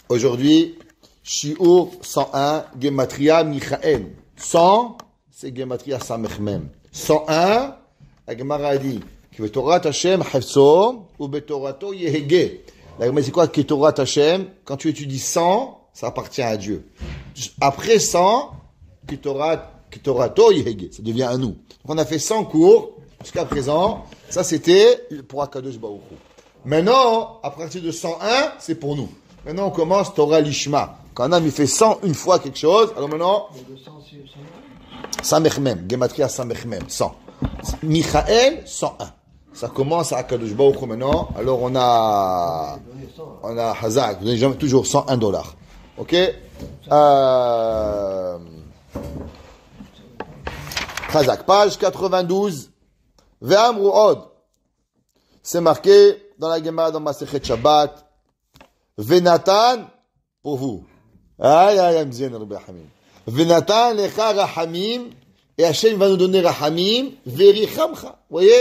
Aujourd'hui, Shiur 101, Gematria Michael. 100, c'est Gematria Samechmem. 101, la Gemara a dit, Ketorat Hashem Hefso, ou Betorato Yehege. La Gemara, c'est quoi Ketorat Hashem? Quand tu étudies 100, ça appartient à Dieu. Après 100, Ketorato Yehege. Ça devient à nous. Donc on a fait 100 cours jusqu'à présent. Ça, c'était pour Akadosh Baruch Hu. Maintenant, à partir de 101, c'est pour nous. Maintenant, on commence Torah Lishma. Quand un homme il fait 100 une fois quelque chose, alors maintenant, Samechmem, Gematria Samechmem, 100. Michael, 101. Ça commence à Akadosh Baruch Hu maintenant. Alors on a Hazak, vous avez toujours $101. Ok? Hazak, page 92. Ve'amru od. C'est marqué dans la Gemara dans Masechet Shabbat. Venatan, pour vous. Aïe, aïe, aïe, Venatan lecha rahamim, et Hachem va nous donner rahamim, verichamcha. Vous voyez,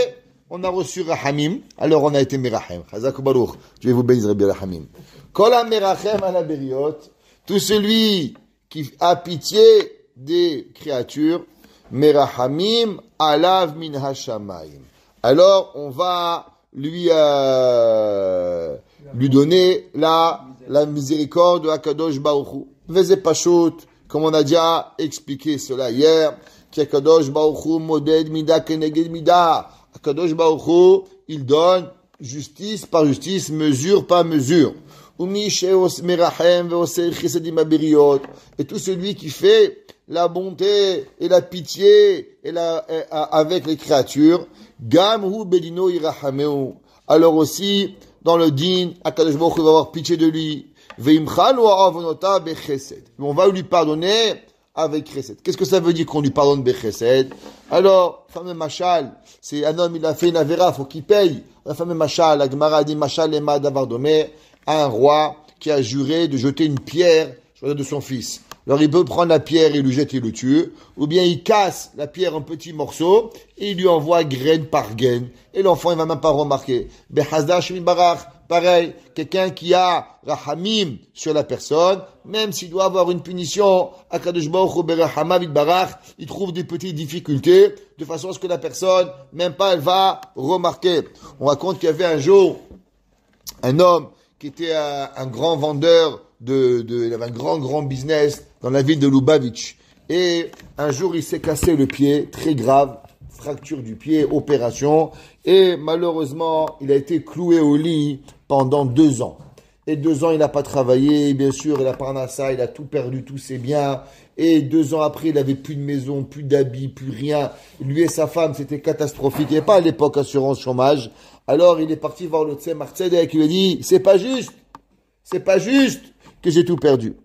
on a reçu rahamim, alors on a été merachem. Chazak baruch, je vais vous bénir, Rabbi rahamim. Kol ha-merachem ala beriot, tout celui qui a pitié des créatures, merahamim alav min hashamayim. Alors, on va lui donner la miséricorde de Akadosh Baruch Hu. Veze Pashut, comme on a déjà expliqué cela hier, qu'Akadosh Baruch Hu moded mida keneged mida. Akadosh Baruch Hu, il donne justice par justice, mesure par mesure. Umi she'os merachem ve'oseh chesedim aberiot. Et tout celui qui fait la bonté et la pitié avec les créatures, gam hu bedino irahameu. Alors aussi, dans le din, Akadosh Baruch Hu va avoir pitié de lui. Veimchal wa avonota bechesed. On va lui pardonner avec chesed. Qu'est-ce que ça veut dire qu'on lui pardonne bechesed? Alors, fameux machal, c'est un homme, il a fait une avéra, faut qu'il paye. La fameux machal, la Gemara dit machal ema davar domé, à un roi qui a juré de jeter une pierre sur la tête de son fils. Alors il peut prendre la pierre et lui jeter le tue, ou bien il casse la pierre en petits morceaux et il lui envoie graine par graine. Et l'enfant, il va même pas remarquer. Behazda shmin barach, pareil, quelqu'un qui a rahamim sur la personne, même s'il doit avoir une punition, Akadosh Baruch Hu berahama vid barach, il trouve des petites difficultés, de façon à ce que la personne, même pas, elle va remarquer. On raconte qu'il y avait un jour un homme qui était un grand vendeur il avait un grand business dans la ville de Lubavitch. Et un jour, il s'est cassé le pied, très grave, fracture du pied, opération. Et malheureusement, il a été cloué au lit pendant 2 ans. Et 2 ans, il n'a pas travaillé, bien sûr, il a parnassa, il a tout perdu, tous ses biens. Et 2 ans après, il avait plus de maison, plus d'habits, plus rien. Lui et sa femme, c'était catastrophique. Il n'y avait pas à l'époque assurance chômage. Alors, il est parti voir le Tzemar Tzedek, il lui a dit, c'est pas juste que j'ai tout perdu.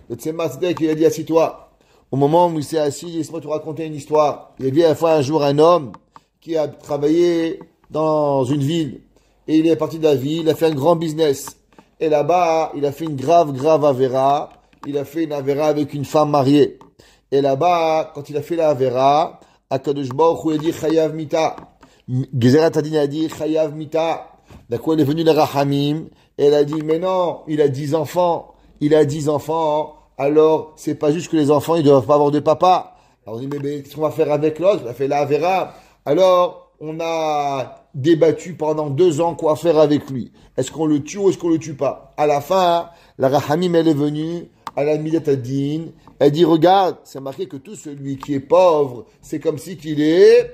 Le Tzemar Tzedek, il a dit, assis-toi. Au moment où il s'est assis, laisse-moi te raconter une histoire. Il a vu à la fois un jour un homme qui a travaillé dans une ville. Et il est parti de la ville, il a fait un grand business. Et là-bas, il a fait une grave avéra. Il a fait une avéra avec une femme mariée. Et là-bas, quand il a fait la avéra, Akadosh Baruch Hu a dit, Chayav Mita. Gezerat Adin a dit, Chayav Mita. D'un coup, elle est venue la Rahamim. Et elle a dit, mais non, il a 10 enfants. Alors, c'est pas juste que les enfants, ils doivent pas avoir de papa. Alors on dit, mais qu'est-ce qu'on va faire avec l'autre? On a fait la Avera. Alors, on a débattu pendant 2 ans quoi faire avec lui. Est-ce qu'on le tue ou est-ce qu'on le tue pas? À la fin, la Rahamim, elle est venue, à la Midat Adin. Elle dit, regarde, c'est marqué que tout celui qui est pauvre, c'est comme si qu'il est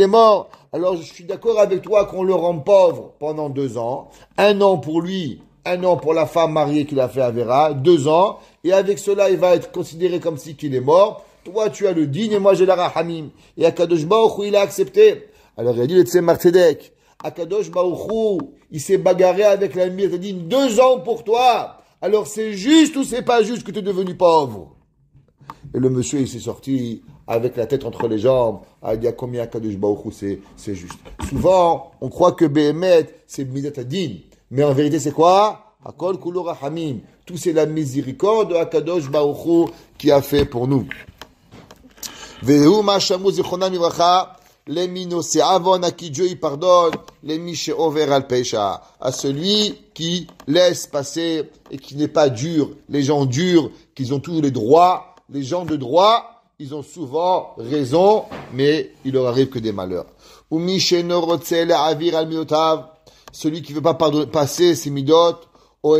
mort. Alors, je suis d'accord avec toi qu'on le rend pauvre pendant 2 ans. 1 an pour lui. 1 an pour la femme mariée qu'il a fait Avera, 2 ans, et avec cela, il va être considéré comme si qu'il est mort. Toi, tu as le digne, et moi, j'ai la rahamim. Et Akadosh Baruch Hu, il a accepté. Alors, il a dit le Tzemar Tzedek, Akadosh Baruch Hu, il s'est bagarré avec la mire, il a dit 2 ans pour toi. Alors, c'est juste ou c'est pas juste que tu es devenu pauvre? Et le monsieur, il s'est sorti avec la tête entre les jambes. Ah, il y a combien Akadosh Baruch Hu, c'est juste. Souvent, on croit que Behemet, c'est Midat Adin. Mais en vérité, c'est quoi? Akol kulo rahamim. Tout c'est la miséricorde de Akadosh Baruch Hu qui a fait pour nous. Vehu ma shamu zichronam ivracha. les minos avon à qui Dieu il pardonne, les miché over al pesha, à celui qui laisse passer et qui n'est pas dur. Les gens durs, qui ont tous les droits, les gens de droit, ils ont souvent raison, mais il leur arrive que des malheurs. Ou miché norotzel avir al midotav, celui qui veut pas passer ses midot, ou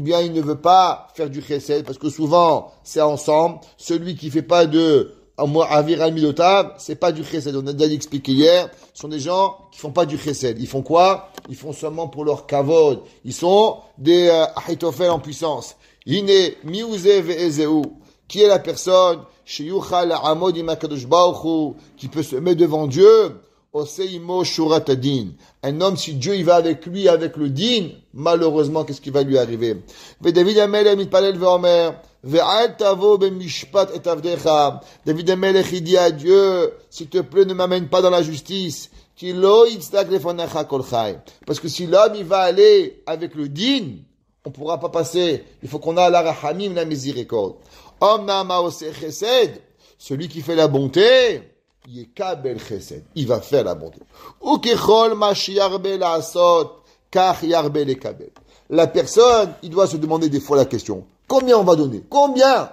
bien il ne veut pas faire du chesed, parce que souvent c'est ensemble. Celui qui fait pas de avir al midotav, c'est pas du chesed. On a déjà expliqué hier, ce sont des gens qui font pas du chesed. Ils font quoi? Ils font seulement pour leur kavod. Ils sont des ahitophel en puissance. Hine miuze ve'ezeu, qui est la personne sheyuchal amod im hakadosh baruch hu, qui peut se mettre devant Dieu. Oseimo shuratadin. Un homme, si Dieu il va avec lui, avec le din, malheureusement, qu'est-ce qui va lui arriver? David Amelech mitpalel ve'omer, ve'al tavo b'mishpat et avdecha. David Amelech il dit à Dieu, s'il te plaît, ne m'amène pas dans la justice. Ki lo yitzdak lefanecha kol chai. Parce que si l'homme il va aller avec le din, on pourra pas passer. Il faut qu'on a la rahamim, la miséricorde. Om nama ose chesed, celui qui fait la bonté, Yekabel chesed, il va faire la bonté. Ukechol mashiarbe la'asot, kach yarbe lekabel. La personne, il doit se demander des fois la question, combien on va donner? Combien?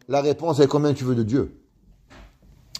La réponse est combien tu veux de Dieu.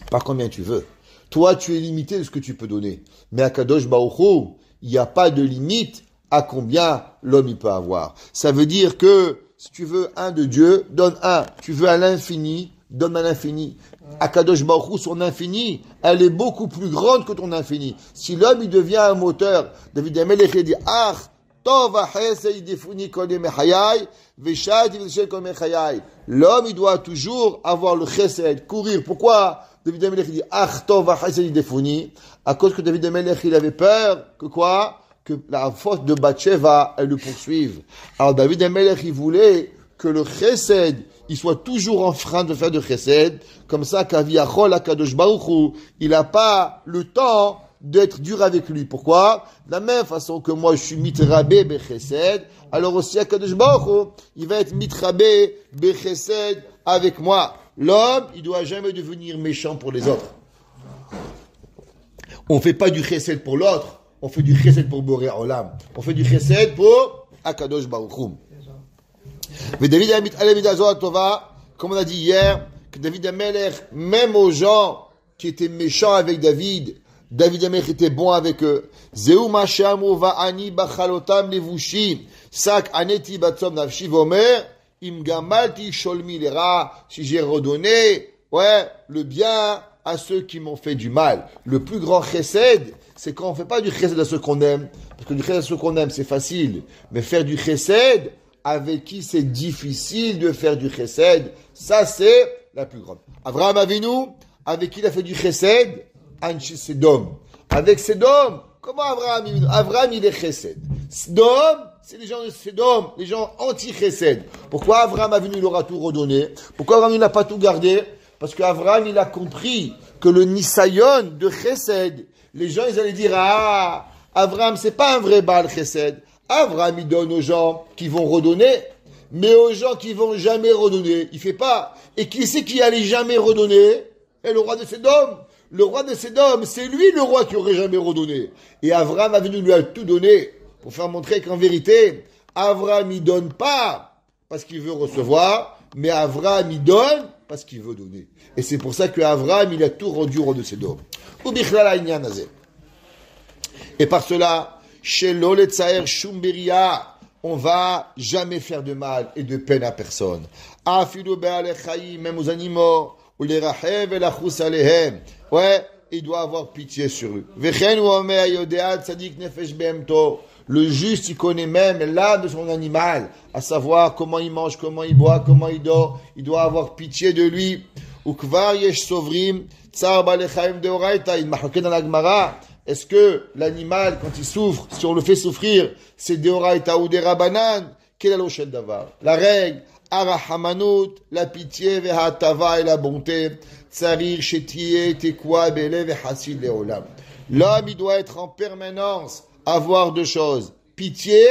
Pas combien tu veux. Toi, tu es limité de ce que tu peux donner. Mais à Kadosh Baruch Hu, il n'y a pas de limite à combien l'homme il peut avoir. Ça veut dire que si tu veux un de Dieu, donne un. Tu veux à l'infini, donne à l'infini. Akadosh Baruch Hu, son infini, elle est beaucoup plus grande que ton infini. Si l'homme, il devient un moteur, David Amelech, il dit, ah, tov ha'chesed yidefuni kol yemei chayai, v'shat yivdeshel kol yemei chayai. L'homme, il doit toujours avoir le chesed, courir. Pourquoi? David Amelech, il dit, ah, tov ha'chesed yidefuni, à cause que David Amelech, il avait peur que quoi? Que la faute de Bathsheba, elle le poursuive. Alors David Amelech, il voulait que le chesed, il soit toujours en train de faire de chesed, comme ça, qu'Aviachol HaKadosh Baruch Hu, il n'a pas le temps d'être dur avec lui. Pourquoi? De la même façon que moi, je suis mitrabé bechesed, alors aussi HaKadosh Baruch Hu, il va être mitrabé bechesed avec moi. L'homme, il doit jamais devenir méchant pour les autres. On fait pas du chesed pour l'autre, on fait du chesed pour Boré Olam. On fait du chesed pour HaKadosh Baruch Hu. Mais David Tova, comme on a dit hier, que David Amelech, même aux gens qui étaient méchants avec David Amelech était bon avec eux. Zeu mashamu va'ani bachalotam levushim, sak aneti batzom nafshi vomer, im gamalti sholmi lera, si j'ai redonné, le bien à ceux qui m'ont fait du mal. Le plus grand chesed, c'est quand on fait pas du chesed à ceux qu'on aime, parce que du chesed à ceux qu'on aime, c'est facile, mais faire du chesed, avec qui c'est difficile de faire du chesed, ça c'est la plus grande. Avraham Avinu, avec qui il a fait du chesed, Anchi Sedom. Avec Sedom, comment Avraham il est chesed. Sedom, c'est les gens de Sedom, les gens anti-chesed. Pourquoi Avraham Avinu il aura tout redonné? Pourquoi Avraham il n'a pas tout gardé? Parce qu'Avraham il a compris que le Nisayon de chesed, les gens ils allaient dire, ah, Avraham c'est pas un vrai Baal chesed. Avraham, il donne aux gens qui vont redonner, mais aux gens qui vont jamais redonner, il fait pas. Et qui c'est qui allait jamais redonner? Et le roi de Sédom. Le roi de Sédom, c'est lui le roi qui aurait jamais redonné. Et Avraham a venu lui a tout donné pour faire montrer qu'en vérité, Avraham, il donne pas parce qu'il veut recevoir, mais Avraham, il donne parce qu'il veut donner. Et c'est pour ça que Avraham, il a tout rendu au roi de Sédom. Et par cela, on va jamais faire de mal et de peine à personne. Même aux animaux, il doit avoir pitié sur eux. Le juste, il connaît même l'âme de son animal, à savoir comment il mange, comment il boit, comment il dort. Il doit avoir pitié de lui. Est-ce que l'animal, quand il souffre, si on le fait souffrir, c'est deoraita ou des rabanan? Quel est l'ochel d'avar? La règle, arahamanut, la pitié, vehatava et la bonté, tsarir, shetie, tekwa, bele, vehasil, leolam. L'homme, il doit être en permanence, avoir deux choses, pitié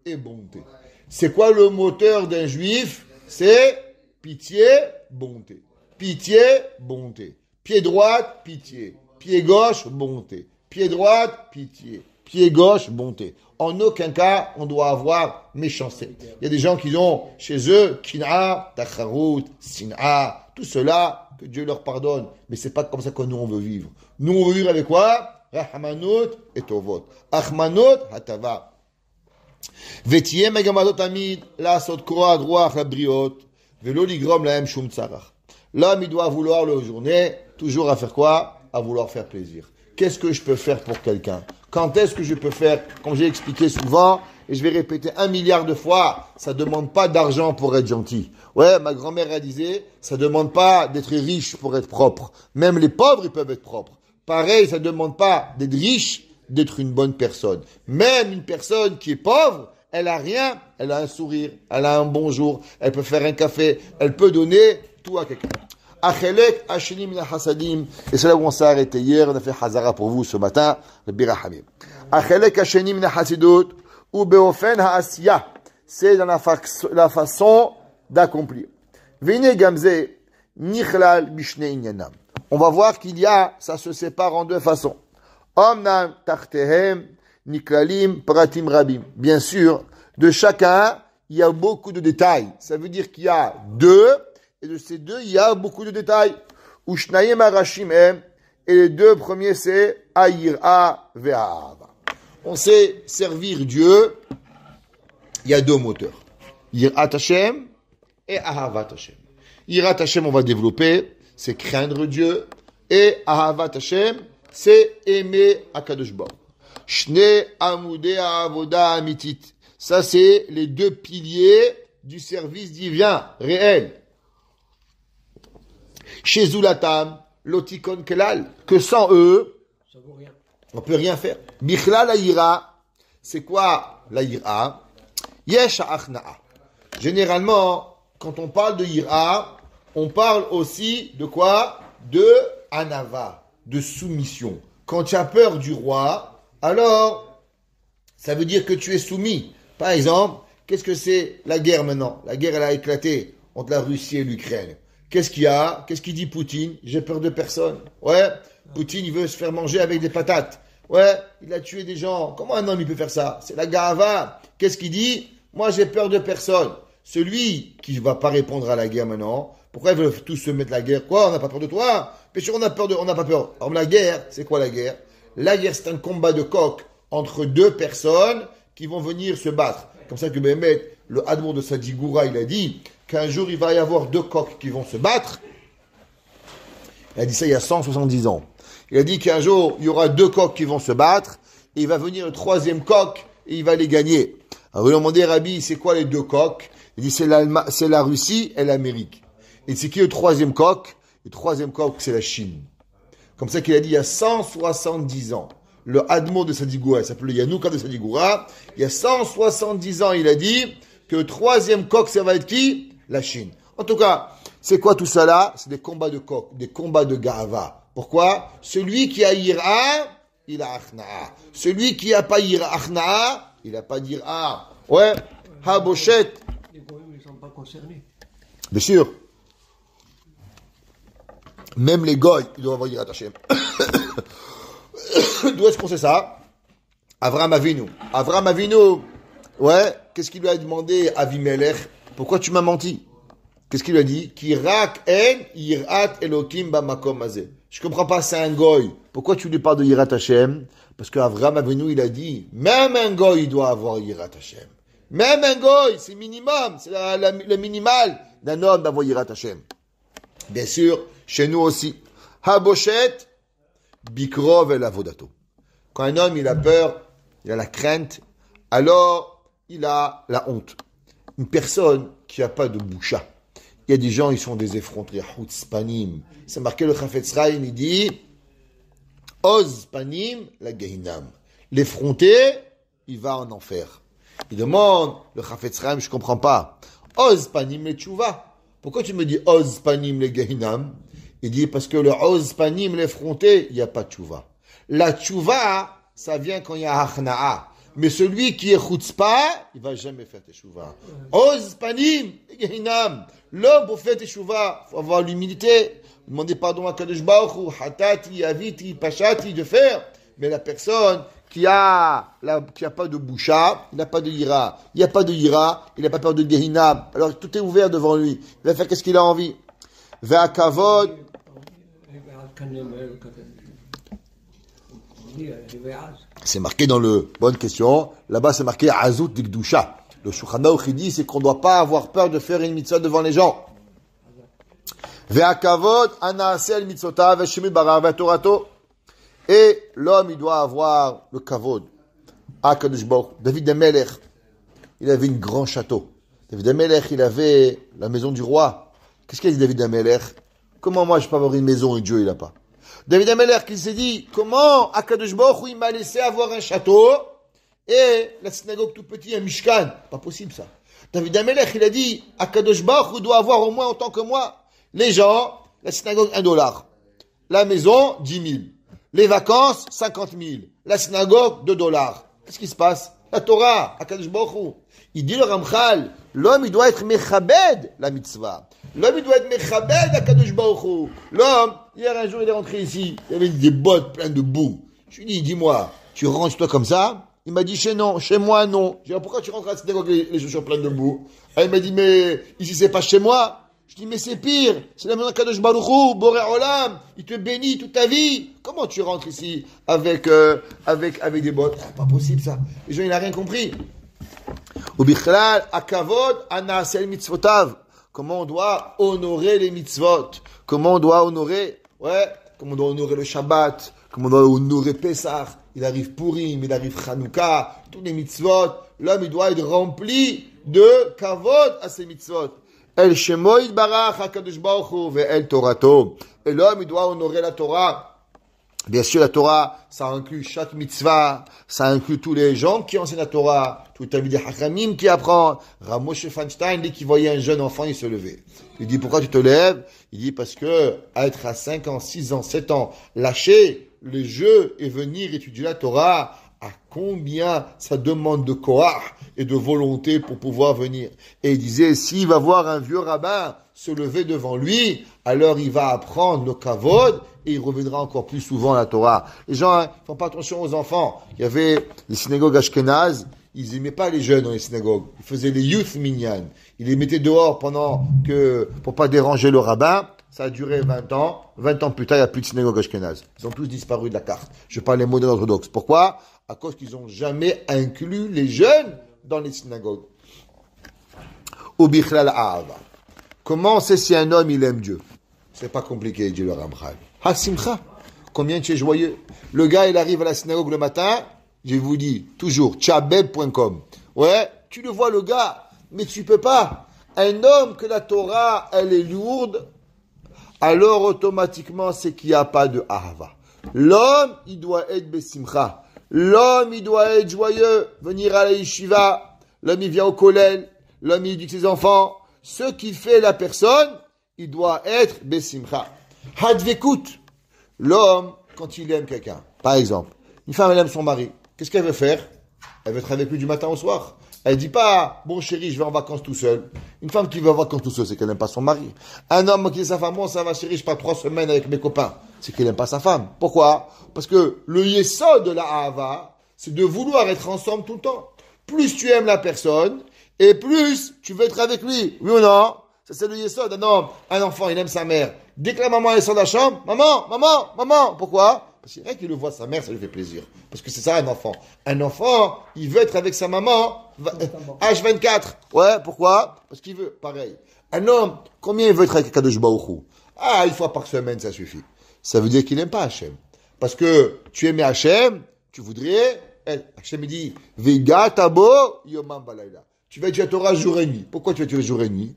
et bonté. C'est quoi le moteur d'un juif? C'est pitié, bonté. Pitié, bonté. Pied droit, pitié. Pied gauche, bonté. Pied droit, pitié. Pied gauche, bonté. En aucun cas, on doit avoir méchanceté. Il y a des gens qui ont chez eux kina, tacharut, sina, tout cela, que Dieu leur pardonne. Mais c'est pas comme ça que nous on veut vivre. Nous on veut vivre avec quoi? Rahmanut et tovot. Achmanut, hatava. Vetiye megamadot amid, la sot koa droach la briot, velo ligrom laem shum tsarach. L'homme, il doit vouloir le journée, toujours à faire quoi? À vouloir faire plaisir. Qu'est-ce que je peux faire pour quelqu'un? Quand est-ce que je peux faire? Comme j'ai expliqué souvent, et je vais répéter 1 milliard de fois, ça demande pas d'argent pour être gentil. Ouais, ma grand-mère, elle disait, ça demande pas d'être riche pour être propre. Même les pauvres, ils peuvent être propres. Pareil, ça demande pas d'être riche, d'être une bonne personne. Même une personne qui est pauvre, elle a rien, elle a un sourire, elle a un bonjour, elle peut faire un café, elle peut donner tout à quelqu'un. Achelek Hasheni min hasadim, et c'est là où on s'est arrêté hier, on a fait Hazara pour vous ce matin, le Birahamim. Achelek Hasheni min hasidut, ou beofen haasiya, c'est dans la façon d'accomplir. Vine gamze, nichlal bishne inyanam. On va voir qu'il y a, ça se sépare en deux façons. Omnam tartehem, niklalim, pratim rabim. Bien sûr, de chacun, il y a beaucoup de détails. Ça veut dire qu'il y a deux, et de ces deux, il y a beaucoup de détails. Ushnayim arashim em, et les deux premiers, c'est Ayira ve'ahava. On sait servir Dieu, il y a deux moteurs. Yirat Hashem et Ahavat Hashem. Yirat Hashem, on va développer, c'est craindre Dieu, et Ahavat Hashem, c'est aimer Akadosh Baruch. Shne Amoudé Avoda Amitit. Ça, c'est les deux piliers du service divin réel. Chez Zulatam, Lotikon Kelal, que sans eux, on peut rien faire. Bichla la ira, c'est quoi la ira? Yesh achna'a. Généralement, quand on parle de ira, on parle aussi de quoi? De anava, de soumission. Quand tu as peur du roi, alors, ça veut dire que tu es soumis. Par exemple, qu'est-ce que c'est la guerre maintenant? La guerre, elle a éclaté entre la Russie et l'Ukraine. Qu'est-ce qu'il y a? Qu'est-ce qu'il dit Poutine? J'ai peur de personne. Ouais, Poutine, il veut se faire manger avec des patates. Ouais, il a tué des gens. Comment un homme, il peut faire ça? C'est la gava. Qu'est-ce qu'il dit? Moi, j'ai peur de personne. Celui qui ne va pas répondre à la guerre maintenant, pourquoi ils veulent tous se mettre la guerre? Quoi? On n'a pas peur de toi? Bien sûr, on n'a pas peur. Alors, la guerre, c'est quoi la guerre? La guerre, c'est un combat de coq entre deux personnes qui vont venir se battre. Comme ça que Mehmet, le Hadmour de Sadigoura, il a dit qu'un jour, il va y avoir deux coqs qui vont se battre. Il a dit ça il y a 170 ans. Il a dit qu'un jour, il y aura deux coqs qui vont se battre, et il va venir le troisième coq, et il va les gagner. Alors, ils lui ont demandé, Rabbi, c'est quoi les deux coqs? Il dit, c'est la Russie et l'Amérique. Et c'est qui le troisième coq? Le troisième coq, c'est la Chine. Comme ça qu'il a dit il y a 170 ans. Le Hadmour de Sadigoura, il s'appelle le Yanouka de Sadigoura. Il y a 170 ans, il a dit que le troisième coq, ça va être qui? La Chine. En tout cas, c'est quoi tout ça là? C'est des combats de coq, des combats de gava. Pourquoi? Celui qui a ira, il a achna'a. Celui qui n'a pas ira achna'a, il n'a pas d'ira. Ouais, haboshet. Les goyim ne sont pas concernés. Bien sûr. Même les goy, ils doivent avoir Yirat Hashem. D'où est-ce qu'on sait ça? Avraham Avinu. Avraham Avinu, ouais, qu'est-ce qu'il lui a demandé à Avimelech? Pourquoi tu m'as menti? Qu'est-ce qu'il lui a dit? Kirak en yirat Elokim bamakom azeh. Je comprends pas, c'est un goy. Pourquoi tu lui parles de Yirat Hashem? Parce qu'Avraham Avinu, il a dit, même un goy, il doit avoir Yirat Hashem. Même un goy, c'est minimum, c'est le minimal d'un homme d'avoir Yirat Hashem. Bien sûr, chez nous aussi. Haboshet, bikrov el avodato. Quand un homme, il a peur, il a la crainte, alors il a la honte. Une personne qui n'a pas de boucha. Il y a des gens, ils sont des effrontés. Hutzpanim. C'est marqué le Chafetz Chaim, il dit Oz panim la gehinam. L'effronté, il va en enfer. Il demande, le Chafetz Chaim, je ne comprends pas. Oz panim le tchouva. Pourquoi tu me dis Oz panim le gehinam? Il dit parce que le Oz panim l'effronté, il n'y a pas de tchouva. La tchouva, ça vient quand il y a achna'a. Mais celui qui est chutzpah, il va jamais faire teshuva. Oz panim, gehinam. L'homme pour faire teshuva, faut avoir l'humilité, Demandez pardon à Kadosh Baruch Hu, hatati, aviti, pashati, de faire. Mais la personne qui a pas de boucha, il n'a pas de ira. Il n'y a pas de ira, il n'a pas peur de Gehinam. Alors tout est ouvert devant lui. Il va faire qu'est-ce qu'il a envie. Ve'akavod. C'est marqué dans le... Bonne question. Là-bas, c'est marqué Azout Dikdusha. Le Shulchan Aruch dit, c'est qu'on ne doit pas avoir peur de faire une mitzvah devant les gens. Ve'akavod anasel mitzotav v'shemid bara v'torato. Et l'homme, il doit avoir le kavod. Ah, Kadosh Baruch. David Amelech, il avait un grand château. David Amelech, il avait la maison du roi. Qu'est-ce qu'il a dit David Amelech? Comment moi je peux avoir une maison et Dieu il n'a pas? David Amelech, il s'est dit, comment Akadosh Baruch Hu, il m'a laissé avoir un château et la synagogue tout petit, un mishkan? Pas possible ça. David Amelech, il a dit, Akadosh Baruch Hu doit avoir au moins autant que moi. Les gens, la synagogue, $1. La maison, 10 000. Les vacances, 50 000. La synagogue, $2. Qu'est-ce qui se passe? La Torah, Akadosh Baruch Hu. Il dit le Ramchal, l'homme, il doit être mechabed, la mitzvah. L'homme, il doit être mechabed, Akadosh Baruch Hu. L'homme, hier, un jour, il est rentré ici. Il y avait des bottes pleines de boue. Je lui dis, dis-moi, tu rentres toi comme ça? Il m'a dit, chez moi, non. J'ai dit, pourquoi tu rentres à la synagogue avec les chaussures pleines de boue? Il m'a dit, mais ici, c'est pas chez moi. Je dis, mais c'est pire. C'est la maison d'Akadosh Baruch Hu, Boré Olam. Il te bénit toute ta vie. Comment tu rentres ici avec des bottes? Pas possible, ça. Les gens, il n'a rien compris. Ubichlal, akavod, anasel mitzvotav. Comment on doit honorer les mitzvot? Comment on doit honorer, comment on doit honorer le Shabbat? Comment on doit honorer Pesach? Il arrive Purim, il arrive Chanukah, tous les mitzvot. L'homme, il doit être rempli de kavod à ces mitzvot. El Shemo Yitbarach HaKadosh Baruch Hu ve'el Torato. Et l'homme, il doit honorer la Torah. Bien sûr, la Torah, ça inclut chaque mitzvah, ça inclut tous les gens qui enseignent la Torah, tout le Talmidei Chachamim qui apprend. Moshe Feinstein, dès qu'il voyait un jeune enfant, il se levait. Il dit, pourquoi tu te lèves? Il dit, parce que, être à 5 ans, 6 ans, 7 ans, lâcher le jeu et venir étudier la Torah, à combien ça demande de koach et de volonté pour pouvoir venir. Et il disait, s'il va voir un vieux rabbin se lever devant lui, alors il va apprendre le kavod et il reviendra encore plus souvent à la Torah. Les gens, ne font pas attention aux enfants. Il y avait les synagogues ashkénazes, ils n'aimaient pas les jeunes dans les synagogues. Ils faisaient les youth minyan. Ils les mettaient dehors pour pas déranger le rabbin. Ça a duré 20 ans. 20 ans plus tard, il n'y a plus de synagogue ashkénaze. Ils ont tous disparu de la carte. Je parle les modernes orthodoxes. Pourquoi? À cause qu'ils n'ont jamais inclus les jeunes dans les synagogues. Ubichlal Ahava. Comment on sait si un homme, il aime Dieu? C'est pas compliqué, dit le Ramchal. Ha-simcha. Combien tu es joyeux? Le gars, il arrive à la synagogue le matin, je vous dis, toujours, tchabeb.com. Ouais, tu le vois, le gars, mais tu peux pas. Un homme que la Torah, elle est lourde, alors automatiquement, c'est qu'il n'y a pas de ahava. L'homme, il doit être besimcha. L'homme, il doit être joyeux, venir à la yeshiva. L'homme, il vient au kollel. L'homme, il éduque ses enfants. Ce qui fait la personne, il doit être besimcha. Hadvekut. L'homme, quand il aime quelqu'un, par exemple, une femme, elle aime son mari. Qu'est-ce qu'elle veut faire? Elle veut être avec lui du matin au soir. Elle dit pas, bon chéri, je vais en vacances tout seul. Une femme qui va en vacances tout seul, c'est qu'elle n'aime pas son mari. Un homme qui dit à sa femme, bon, ça va chéri, je pars 3 semaines avec mes copains. C'est qu'il n'aime pas sa femme. Pourquoi? Parce que le yesod de la ahava, c'est de vouloir être ensemble tout le temps. Plus tu aimes la personne, et plus tu veux être avec lui. Oui ou non? Ça, c'est le yesod. Un enfant, il aime sa mère. Dès que la maman est sur la chambre, maman. Pourquoi? Parce que rien qu'il le voit sa mère, ça lui fait plaisir. Parce que c'est ça un enfant. Un enfant, il veut être avec sa maman, H24. Ouais, pourquoi? Parce qu'il veut, pareil. Un homme, combien il veut être avec Kadosh Baruch Hu? Une fois par semaine, ça suffit. Ça veut dire qu'il n'aime pas Hachem. Parce que tu aimais Hachem, tu voudrais, Hachem il dit, Vega tabo yomam balayla. Tu vas étudier la Torah jour et nuit. Pourquoi tu vas étudier jour et nuit?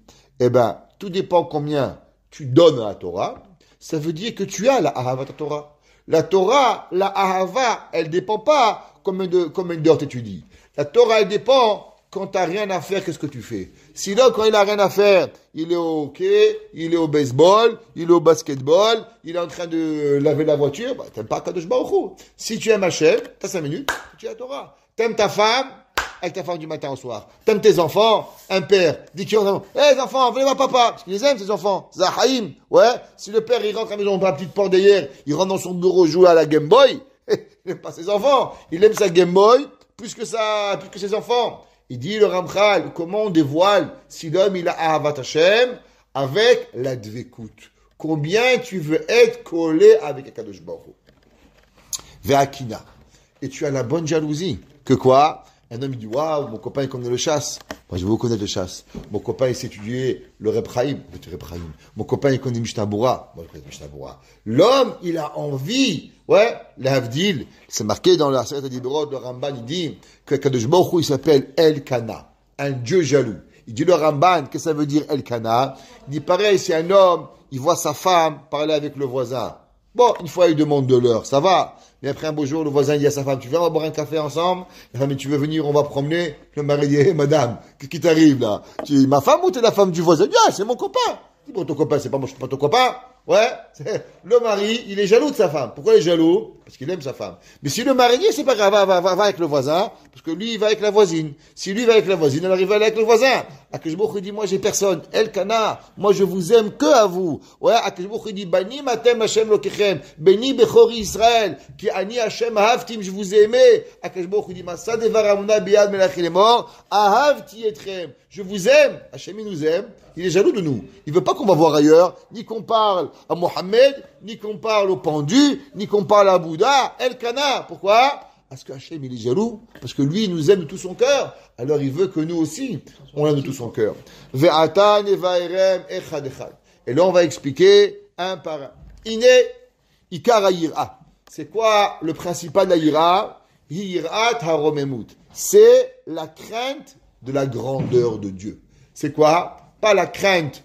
Tout dépend combien tu donnes à la Torah. Ça veut dire que tu as la ahava ta Torah. La Torah, la ahava, elle dépend pas combien d'heures tu étudies. La Torah, elle dépend quand tu n'as rien à faire, qu'est-ce que tu fais. Si l'homme, quand il n'a rien à faire, il est au hockey, il est au baseball, il est au basketball, il est en train de laver la voiture, tu n'aimes pas Kadosh Baruch Hu. Si tu aimes Hachem, tu as 5 minutes, tu as la Torah. Tu aimes ta femme, avec ta femme du matin au soir. T'aimes tes enfants, un père dit qu'il enfants, les enfants, venez voir papa, parce qu'il les aime, ces enfants. Zahaïm, ouais. Si le père, il rentre à la maison par la petite porte derrière, il rentre dans son bureau jouer à la Game Boy, il n'aime pas ses enfants. Il aime sa Game Boy plus que ses enfants. Il dit, le Ramchal, comment on dévoile si l'homme, il a Ahavat Hashem avec la dvekut. Combien tu veux être collé avec Akadosh Baruch Hu. Ve'akina. Et tu as la bonne jalousie. Que quoi? Un homme il dit, waouh, mon copain il connaît le chasse. Moi je veux connaître le chasse. Mon copain il sait étudier le Reb Chaim. Mon copain il connaît Mishnah Bura. Moi je connais Mishnah Bura. L'homme il a envie. Ouais, l'Havdil. C'est marqué dans la Seret HaDibrot, le Ramban il dit que Kadosh Baruch Hu il s'appelle Elkana. Un dieu jaloux. Il dit le Ramban, qu'est-ce que ça veut dire Elkana? Il dit pareil, si un homme il voit sa femme parler avec le voisin. Bon, une fois il demande de l'heure, ça va. Mais après un beau jour, le voisin dit à sa femme, tu viens, on va boire un café ensemble? La femme dit, tu veux venir, on va promener? Le mari dit, hey, madame, qu'est-ce qui t'arrive là? Tu dis, ma femme ou t'es la femme du voisin? Il dit, ah, c'est mon copain. Il dit, bon, ton copain, c'est pas moi, je suis pas ton copain. Ouais, le mari, il est jaloux de sa femme. Pourquoi il est jaloux? Parce qu'il aime sa femme. Mais si le mari dit, c'est pas grave, va avec le voisin, parce que lui, il va avec la voisine. Si lui va avec la voisine, elle arrive à aller avec le voisin. Akashboch, il dit, moi, j'ai personne. Elkana, moi, je vous aime que à vous. Ouais, Akashboch, il dit, Bani matem Hashem lokechem, Beni bechori Israël, ki ani Hashem ahavtim, je vous ai aimé. Akashboch, il dit, Masa devar amuna biyad melachil emor, ahavti etrem. Je vous aime. Hashem, il nous aime. Il est jaloux de nous. Il veut pas qu'on va voir ailleurs, ni qu'on parle à Mohammed, ni qu'on parle au pendu, ni qu'on parle à Bouddha, Elkana. Pourquoi? Parce que Hachem, il est jaloux, parce que lui, il nous aime de tout son cœur. Alors, il veut que nous aussi, on l'aime de tout son cœur. Ve'atan evaerem echad echad. Et là, on va expliquer un par un. Ine, ikar ha'yira. C'est quoi le principal de la yira? Yirat haromemut. C'est la crainte de la grandeur de Dieu. C'est quoi? Pas la crainte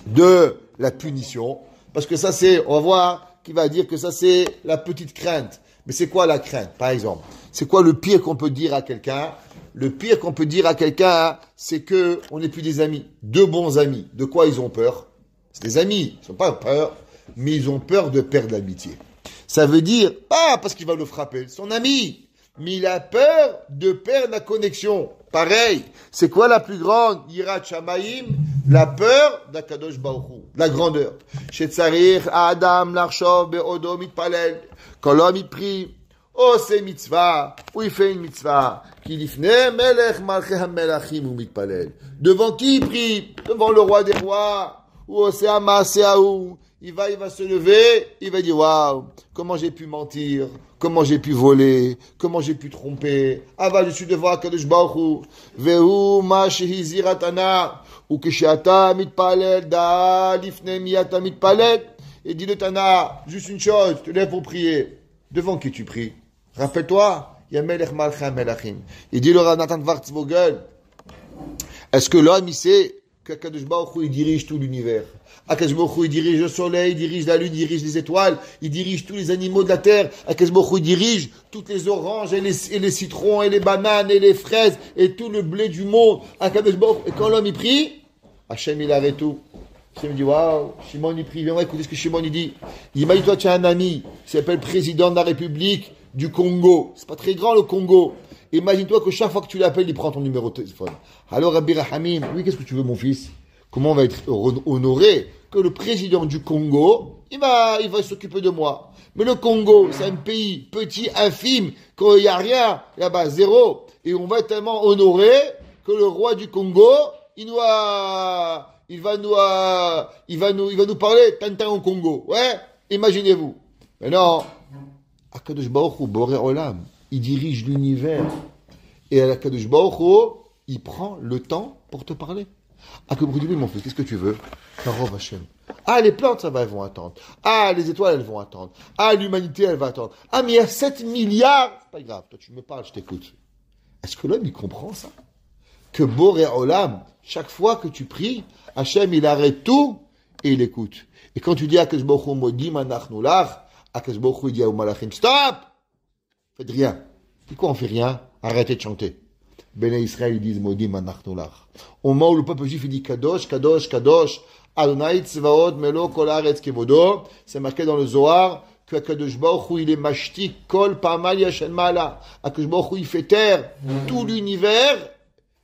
de la punition, parce que ça c'est, on va voir qui va dire que ça c'est la petite crainte. Mais c'est quoi la crainte, par exemple? C'est quoi le pire qu'on peut dire à quelqu'un? Le pire qu'on peut dire à quelqu'un, c'est que on n'est plus des amis. Deux bons amis. De quoi ils ont peur? C'est des amis. Ils n'ont pas peur, mais ils ont peur de perdre l'amitié. Ça veut dire, pas parce qu'il va le frapper, son ami, mais il a peur de perdre la connexion. Pareil, c'est quoi la plus grande? Yirat Shamayim, la peur d'Akadosh Baruch Hu, la grandeur. Shetzarich Adam Larshov Be'odo Mitpalel. Quand l'homme il prie, oh c'est mitzvah, ou il fait une mitzvah, qui lifne Melech Malchei HaMelachim ou Mitpalel. Devant qui il prie? Devant le roi des rois. Ou c'est Amaseaou. Il va se lever, il va dire, waouh, comment j'ai pu mentir, comment j'ai pu voler, comment j'ai pu tromper. Ah bah, je suis devant Akadosh Baruch Hu. Vehu ma shehiziratana, ou kishata mitpalel, da lifne miyata mitpalel. Et dit le Tana, juste une chose, tu te lèves pour prier. Devant qui tu pries? Rappelle-toi, il y a Melech Malchei HaMelachim. Il dit le Nathan Vartzvogel, est-ce que l'homme, il sait qu'Akadosh Baruch Hu, il dirige tout l'univers? Akadosh Baruch Hu, il dirige le soleil, il dirige la lune, il dirige les étoiles, il dirige tous les animaux de la terre. Akadosh Baruch Hu, il dirige toutes les oranges et les citrons et les bananes et les fraises et tout le blé du monde. Akadosh Baruch Hu, et quand l'homme il prie, Hachem il arrête tout. Hachem il dit waouh, Shimon il prie, viens écouter ce que Shimon il dit. Il m'a dit toi tu as un ami qui s'appelle président de la République du Congo. C'est pas très grand le Congo. Imagine-toi que chaque fois que tu l'appelles, il prend ton numéro de téléphone. Alors Rabbi Rahamim, oui qu'est-ce que tu veux mon fils? Comment on va être honoré que le président du Congo, il va s'occuper de moi. Mais le Congo, c'est un pays petit, infime, qu'il n'y a rien, là-bas, zéro. Et on va être tellement honoré que le roi du Congo, il va nous parler Tintin au Congo. Ouais, imaginez-vous. Mais non, Akadosh Baruch Hu, Boré Olam, il dirige l'univers. Et Akadosh Baruch Hu, il prend le temps pour te parler. Ah, que oui, mon fils, qu'est-ce que tu veux? Karov Hashem. Ah, les plantes, elles vont attendre. Ah, les étoiles, elles vont attendre. Ah, l'humanité, elle va attendre. Ah, mais il y a 7 milliards. C'est pas grave, toi, tu me parles, je t'écoute. Est-ce que l'homme, il comprend ça? Que Boré Olam, chaque fois que tu pries, Hashem, il arrête tout et il écoute. Et quand tu dis Akadosh Baruch Hu modim anachnu lach, Akadosh Baruch Hu dit à Malachim, stop! Faites rien. Et quoi, on fait rien? Arrêtez de chanter. Béné Israël, ils disent modim anachnu lach. Au moment où le peuple juif il dit Kadosh, Kadosh, Kadosh, Adonai Tzvaot, Melo, Kol Haaretz Kevodo, c'est marqué dans le Zohar que Akadosh Baruch Hu, il est mashtik kol pamal yashen mala. Akadosh Baruch Hu, il fait taire tout l'univers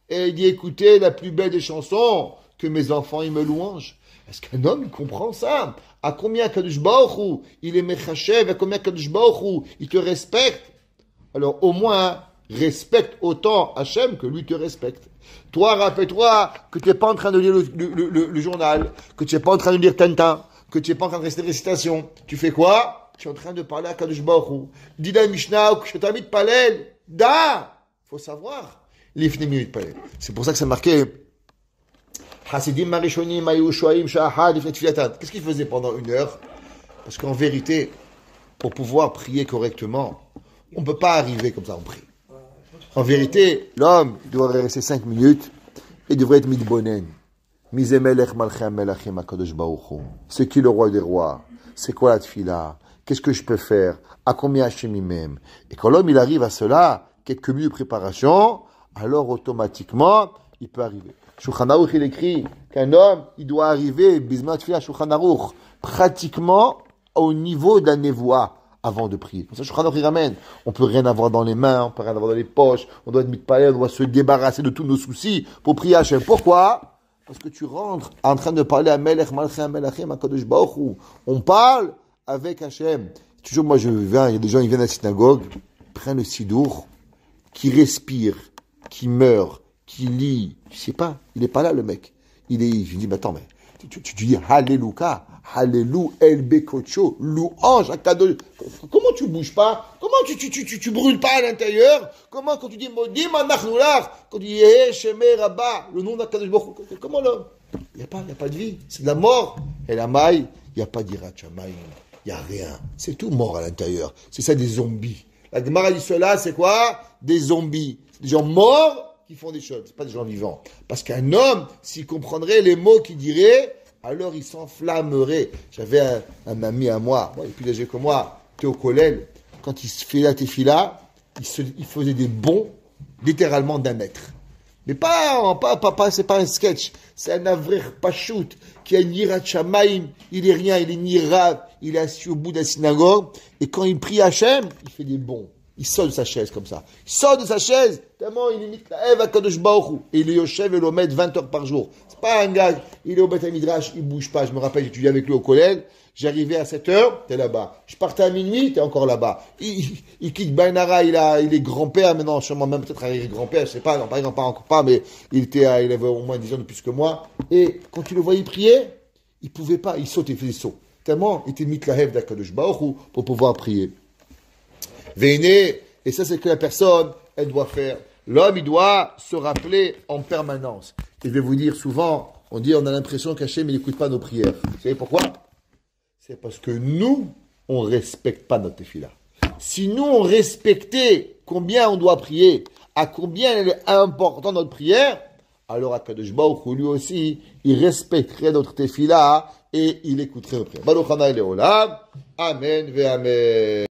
et il dit écoutez la plus belle des chansons, que mes enfants ils me louangent. Est-ce qu'un homme il comprend ça? À combien Akadosh Baruch Hu, il est mechachev, à combien Akadosh Baruch Hu, il te respecte? Alors au moins, respecte autant Hachem que lui te respecte. Toi, rappelle-toi que tu n'es pas en train de lire le journal, que tu n'es pas en train de lire Tintin, que tu n'es pas en train de rester récitation. Tu fais quoi? Tu es en train de parler à Kadosh Baruch Hu. Dis la Mishnah, que je t'invite de palel. Da! Faut savoir. L'ifnemi de palel. C'est pour ça que c'est marqué. Hasidim Marishonim Ayushoim Shahad Ifnet Filatan. Qu'est-ce qu'il faisait pendant 1 heure? Parce qu'en vérité, pour pouvoir prier correctement, on ne peut pas arriver comme ça, on prie. En vérité, l'homme devrait rester 5 minutes et devrait être midbonen. Mizemelech malchem melachim akadosh baruch hu. C'est qui le roi des rois? C'est quoi la tfila? Qu'est-ce que je peux faire? À combien Hachem il m'aime? Et quand l'homme il arrive à cela, quelques minutes de préparation, alors automatiquement, il peut arriver. Shulchan Aruch il écrit qu'un homme, il doit arriver, bismat tfila Shulchan Aruch, pratiquement au niveau de la névoie. Avant de prier. Comme ça, Shulchan Aruch il ramène. On peut rien avoir dans les mains, on peut rien avoir dans les poches, on doit être mitpalel, on doit se débarrasser de tous nos soucis pour prier Hachem. Pourquoi? Parce que tu rentres en train de parler à Melech Malchim Melachim Akadosh Baruch Hu. On parle avec Hachem. Toujours moi je viens, il y a des gens ils viennent à la synagogue, prennent le sidour, qui respire, qui meurt, qui lit, je sais pas, il est pas là le mec. Je dis mais attends mais tu dis Alléluia, Alléluia, El Bekocho, louange, Akadosh. Comment tu bouges pas? Comment tu brûles pas à l'intérieur? Comment quand tu dis Modim Anachnulach, quand tu dis Shemé Rabba, le nom d'Akadosh Baruch Hu, comment là? Il n'y a pas de vie, c'est de la mort. Et la maille, il n'y a pas d'Irat Shamayim, il n'y a rien. C'est tout mort à l'intérieur. C'est ça des zombies. La Gemara dit cela, c'est quoi? Des zombies. Des gens morts qui font des choses, c'est pas des gens vivants. Parce qu'un homme, s'il comprendrait les mots qu'il dirait, alors il s'enflammerait. J'avais un ami à moi, il est plus âgé que moi, qui est au collège, quand il se fait la tefila, il faisait des bonds, littéralement d'1 mètre. Mais c'est pas un sketch, c'est un avrir pachout, qui a une yirat shamayim, il est rien, il est ni rave, il est assis au bout de la synagogue, et quand il prie Hachem, il fait des bonds. Il sort de sa chaise comme ça. Il sort de sa chaise, tellement il imite la Ève à Kadosh Baruch Hu. Et il est Yoshev et l'Omed 20 heures par jour. C'est pas un gars, il est au Beth Midrash, il bouge pas. Je me rappelle, j'étudiais avec lui au collège. J'arrivais à 7 heures, t'es là-bas. Je partais à minuit, t'es encore là-bas. Il quitte Bainara, il est grand-père, maintenant, sûrement même peut-être arrivé grand-père, je sais pas, non, pas encore pas, mais il avait au moins 10 ans de plus que moi. Et quand tu le voyais prier, il pouvait pas, il sautait, il faisait saut. Tellement il était mit la Ève d'Akadosh Baruch Hu pour pouvoir prier. Véné, et ça c'est ce que la personne, elle doit faire. L'homme, il doit se rappeler en permanence. Et je vais vous dire souvent, on a l'impression qu'Hachem, il n'écoute pas nos prières. Vous savez pourquoi? C'est parce que nous, on ne respecte pas notre tefila. Si nous, on respectait combien on doit prier, à combien elle est importante notre prière, alors Akadosh Baruch Hu, lui aussi, il respecterait notre tefila et il écouterait nos prières. Baruch Hana Leolam. Amen ve Amen.